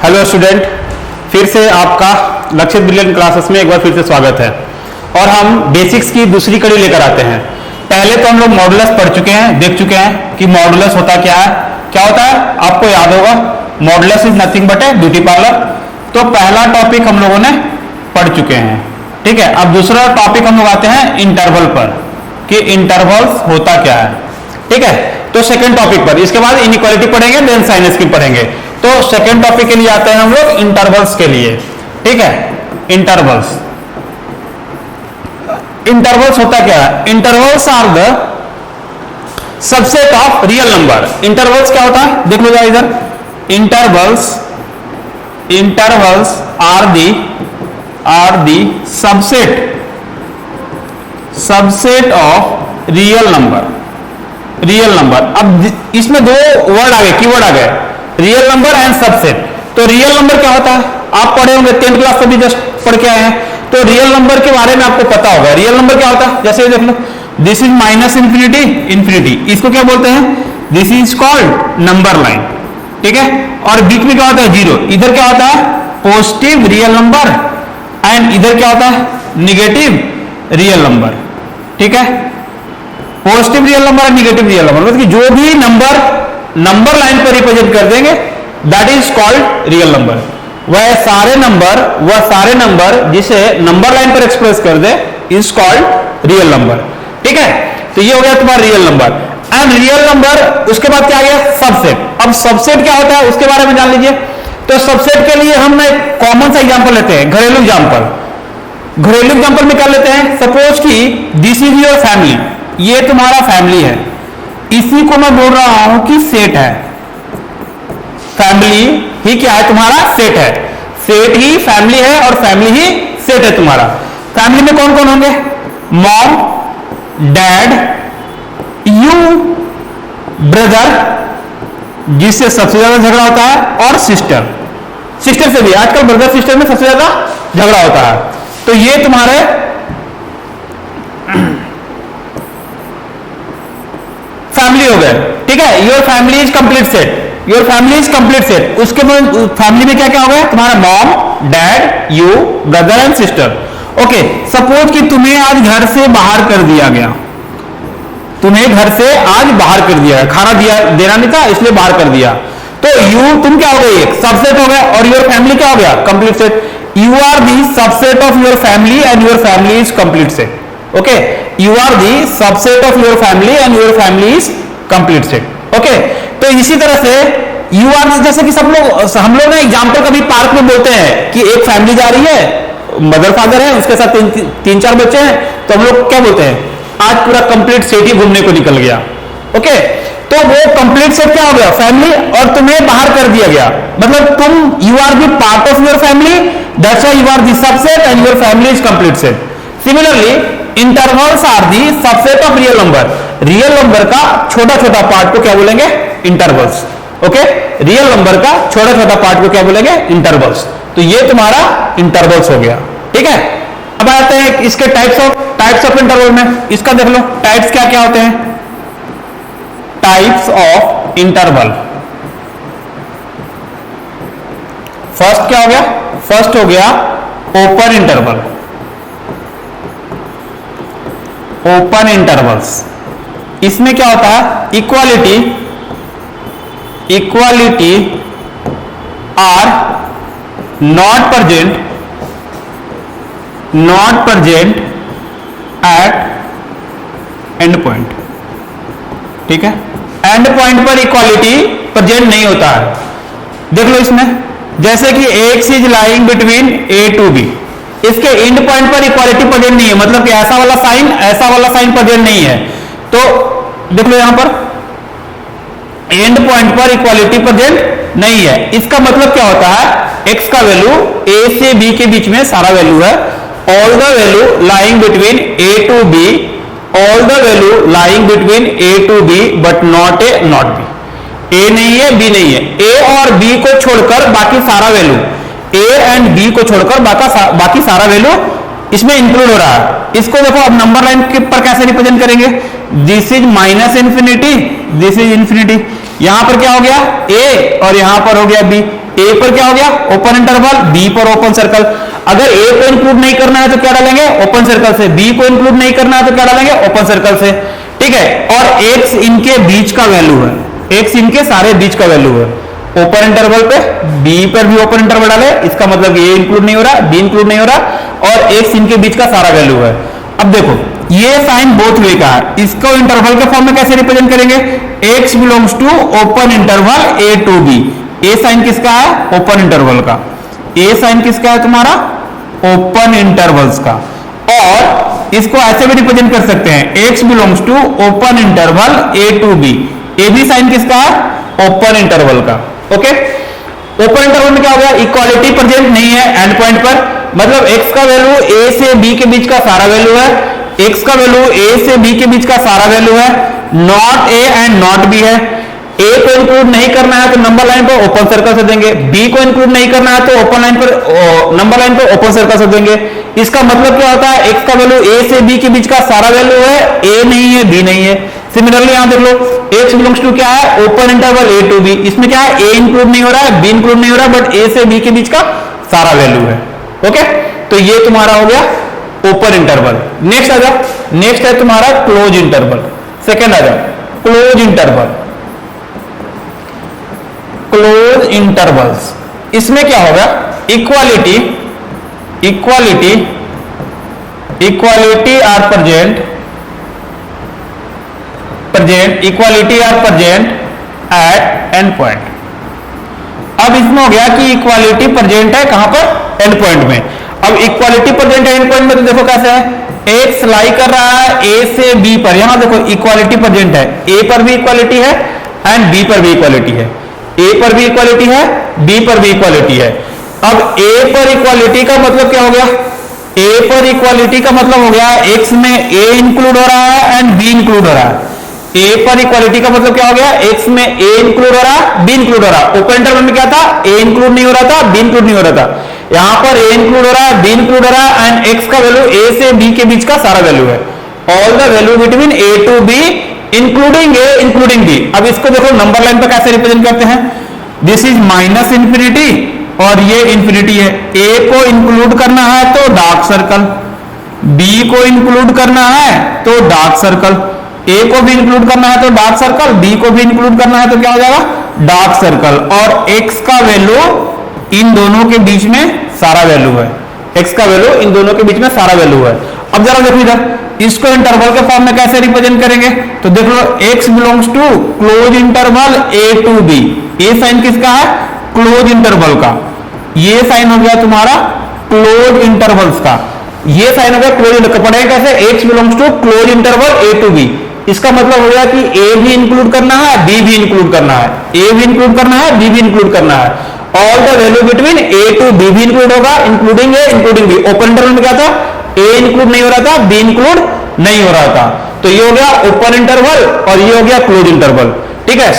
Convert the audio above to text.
Hello student, फिर से आपका लक्षित ब्रिलियंट क्लासेस में एक बार फिर से स्वागत है। और हम बेसिक्स की दूसरी कड़ी लेकर आते हैं। पहले तो हम लोग मॉडुलस पढ़ चुके हैं, देख चुके हैं कि मॉडुलस होता क्या है। क्या होता है आपको याद होगा, modulus is nothing but A beauty parlour. तो पहला टॉपिक हम लोगों ने पढ़ चुके हैं, ठीक है। अब दूसरा टॉपिक हम लोग आते हैं इंटरवल पर, कि इंटरवल्स होता क्या है, ठीक है। तो सेकंड टॉपिक पर, इसके बाद इनइक्वालिटी पढ़ेंगे, देन साइन स्क्रीन पढ़ेंगे। तो सेकंड टॉपिक के लिए आते हैं हम लोग इंटरवल्स के लिए, ठीक है। इंटरवल्स, इंटरवल्स होता क्या है? Intervals are the subset of real number. Intervals क्या होता है देख लो जरा इधर। Intervals are the subset of real number. अब इसमें दो वर्ड आ गए, कीवर्ड आ गए, रियल नंबर एंड सबसेट। तो रियल नंबर क्या होता है आप पढ़े होंगे, 10th क्लास से भी जस्ट पढ़ के आए हैं। तो रियल नंबर के बारे में आपको पता होगा। रियल नंबर क्या होता है, जैसे देख लो, दिस इज माइनस इंफिनिटी, इसको क्या बोलते हैं? This is called number line, ठीक है। और बीच में क्या होता है? जीरो। इधर क्या होता है? पॉजिटिव रियल नंबर, एंड इधर क्या होता है? निगेटिव रियल नंबर, ठीक है। पॉजिटिव रियल नंबर और निगेटिव रियल नंबर, मतलब कि जो भी नंबर लाइन पर रिप्रेजेंट कर देंगे that is called real number. वह सारे नंबर जिसे नंबर लाइन पर एक्सप्रेस कर दे इज कॉल्ड रियल नंबर, ठीक है। तो ये हो गया तुम्हारा real number and real number. उसके बाद क्या आ गया? सबसेट। अब सबसेट क्या होता है उसके बारे में जान लीजिए। तो सबसेट के लिए हम एक कॉमन सा एग्जांपल लेते हैं, घरेलू एग्जांपल में क्या लेते हैं? सपोज कि दिस इज योर फैमिली, ये तुम्हारा फैमिली है, इसी को मैं बोल रहा हूं कि सेट है। फैमिली ही क्या है? तुम्हारा सेट है। सेट ही फैमिली है और फैमिली ही सेट है तुम्हारा। फैमिली में कौन कौन होंगे? मॉम, डैड, यू, ब्रदर जिससे सबसे ज्यादा झगड़ा होता है, और सिस्टर से भी। आजकल ब्रदर सिस्टर में सबसे ज्यादा झगड़ा होता है। तो ये तुम्हारे फैमिली हो गए, ठीक है। Your family is complete set. उसके बाद फैमिली में क्या क्या हो गया? तुम्हारा mom, dad, you, brother and sister. Okay, suppose कि तुम्हें आज घर से बाहर कर दिया गया, खाना देना नहीं था इसलिए बाहर कर दिया। तो यू तुम क्या हो गए? एक सबसेट हो गया, और योर फैमिली क्या हो गया? Complete set. You are the subset of your family and your family is complete set. Okay, you are the subset of your family and your family is complete set. Okay, तो इसी तरह से you are, जैसे कि हम लोग ना example कभी पार्क में बोलते हैं कि एक फैमिली जा रही है, मदर फादर है, उसके साथ तीन चार बच्चे हैं, तो हम लोग क्या बोलते हैं? आज पूरा कंप्लीट सेट ही घूमने को निकल गया। ओके, तो वो कंप्लीट सेट क्या हो गया? फैमिली, और तुम्हें बाहर कर दिया गया, मतलब you are the part of your family, that's why you are the subset and your family is complete set. Similarly intervals are the subset of real number. Real number का छोटा छोटा पार्ट को क्या बोलेंगे? इंटरवल्स। ओके, रियल नंबर का छोटा छोटा part को क्या बोलेंगे? इंटरवल्स। तो ये तुम्हारा इंटरवल्स हो गया, ठीक है। अब आते हैं इसके टाइप्स ऑफ इंटरवल में। इसका देख लो टाइप्स क्या क्या होते हैं। टाइप्स ऑफ इंटरवल, फर्स्ट क्या हो गया? फर्स्ट हो गया ओपन इंटरवल्स। इसमें क्या होता है? Equality are not present at end point, ठीक है। एंड पॉइंट पर इक्वालिटी प्रेजेंट नहीं होता है। देख लो इसमें, जैसे कि x is lying between A to b, इसके एंड पॉइंट पर इक्वालिटी प्रेजेंट नहीं है, मतलब कि ऐसा वाला साइन प्रेजेंट नहीं है। तो देख लो यहां पर एंड पॉइंट पर इक्वालिटी प्रेजेंट नहीं है। इसका मतलब क्या होता है? एक्स का वैल्यू ए से बी के बीच में सारा वैल्यू है, all the value lying between A to B, all the value lying between A to B but not A not B. A नहीं है, बी नहीं है, ए और बी को छोड़कर बाकी सारा वैल्यू, ए एंड बी को छोड़कर बाकी सारा वैल्यू इसमें इंक्लूड हो रहा है। इसको देखो अब नंबर लाइन पर कैसे रिप्रेजेंट करेंगे? This is minus infinity, this is infinity. यहां पर क्या हो गया? ए और यहां पर हो गया बी। ए पर क्या हो गया ओपन इंटरवल, बी पर ओपन सर्कल। अगर ए को इंक्लूड नहीं करना है तो क्या डालेंगे ओपन सर्कल से, बी को इंक्लूड नहीं करना है तो क्या डालेंगे ओपन सर्कल से, ठीक है। और एक्स इनके बीच का वैल्यू है, एक्स इनके सारे बीच का वैल्यू है। ओपन इंटरवल पे बी पर भी ओपन इंटरवल डाले, इसका मतलब ए इंक्लूड नहीं हो रहा, बी इंक्लूड नहीं हो रहा, और एक्स इनके बीच का सारा वैल्यू है। अब देखो ये साइन बोथ वे का है, इसको इंटरवल के फॉर्म में कैसे रिप्रेजेंट करेंगे, x belongs to open interval A to B. A sign किसका है ओपन इंटरवल का, ए साइन किसका है तुम्हारा ओपन इंटरवल्स का। और इसको ऐसे भी रिप्रेजेंट कर सकते हैं, X belongs to open interval A to B. A भी साइन किसका है ओपन इंटरवल का, ओके। ओपन इंटरवल में क्या हो गया इक्वालिटी प्रेजेंट नहीं है एंड पॉइंट पर, मतलब x का वैल्यू a से b के बीच का सारा वैल्यू है, x का वैल्यू a से b के बीच का सारा वैल्यू है, not a and not b है। a को इंक्लूड नहीं करना है तो नंबर लाइन पर ओपन सर्कल से देंगे, b को इंक्लूड नहीं करना है तो ओपन लाइन पर नंबर लाइन पर ओपन सर्कल से देंगे। इसका मतलब क्या होता है x का वैल्यू a से b के बीच का सारा वैल्यू है, a नहीं है b नहीं है। सिमिलरली यहां देख लो x बिलोंग्स टू क्या है open interval a to b, इसमें क्या है a इंक्लूड नहीं हो रहा है, b इंक्लूड नहीं हो रहा है, बट a से b के बीच का सारा वैल्यू है, ओके। तो ये तुम्हारा हो गया ओपन इंटरवल। नेक्स्ट आ जाओ, नेक्स्ट है तुम्हारा क्लोज इंटरवल। सेकेंड आ जाओ क्लोज इंटरवल, क्लोज इंटरवल्स। इसमें क्या होगा equality, equality, equality are present, present, equality are present at end point. अब इसमें हो गया कि इक्वालिटी प्रेजेंट है कहां पर एंड पॉइंट में। अब इक्वालिटी प्रेजेंट है एंड पॉइंट में तो देखो कैसे है, एक्स लाई कर रहा है ए से बी पर, यहां देखो इक्वालिटी प्रेजेंट है, ए पर भी इक्वालिटी है एंड बी पर भी इक्वालिटी है, ए पर भी इक्वालिटी है बी पर भी इक्वालिटी है। अब ए पर इक्वालिटी का मतलब क्या हो गया, ए पर इक्वालिटी का मतलब हो गया एक्स में ए इंक्लूड हो रहा है एंड बी इंक्लूड हो रहा है। ए पर इक्वालिटी का मतलब क्या हो गया एक्स में ए इंक्लूड हो रहा है बी इंक्लूड हो रहा है। ओपन इंटरवल में क्या था ए इंक्लूड नहीं हो रहा था, बी इंक्लूड नहीं हो रहा था, यहां पर ए इंक्लूड हो रहा है बी इंक्लूड हो रहा है एंड एक्स का वैल्यू ए से बी के बीच का सारा वैल्यू है, all the value between A to b including a including b. अब इसको देखो नंबर लाइन पर कैसे रिप्रेजेंट करते हैं, दिस इज माइनस इंफिनिटी और ये इंफिनिटी है। ए को इंक्लूड करना है तो डार्क सर्कल, बी को इंक्लूड करना है तो डार्क सर्कल, ए को भी इंक्लूड करना है तो डार्क सर्कल, बी को भी इंक्लूड करना है तो क्या हो जाएगा डार्क सर्कल, और एक्स का वैल्यू इन दोनों के बीच में सारा वैल्यू है, एक्स का वैल्यू इन दोनों के बीच में सारा वैल्यू है। अब जरा देखो इधर इसको इंटरवल के फॉर्म में कैसे रिप्रेजेंट करेंगे, तो देख लो X belongs to close interval A to B. ये साइन किसका है क्लोज इंटरवल का, ये साइन हो गया तुम्हारा क्लोज इंटरवल्स का, ये साइन हो गया क्लोज इंटरवल। पढ़ेगा कैसे x belongs to close interval A to b, इसका मतलब हो गया कि ए भी इंक्लूड करना है बी भी इंक्लूड करना है, ए भी इंक्लूड करना है बी भी इंक्लूड करना है, all the value between A to b भी इंक्लूड होगा including a including b. Open interval में क्या था ए इंक्लूड नहीं हो रहा था बी इंक्लूड नहीं हो रहा था, तो ये हो गया ओपन इंटरवल और ये हो गया क्लोज इंटरवल, ठीक है।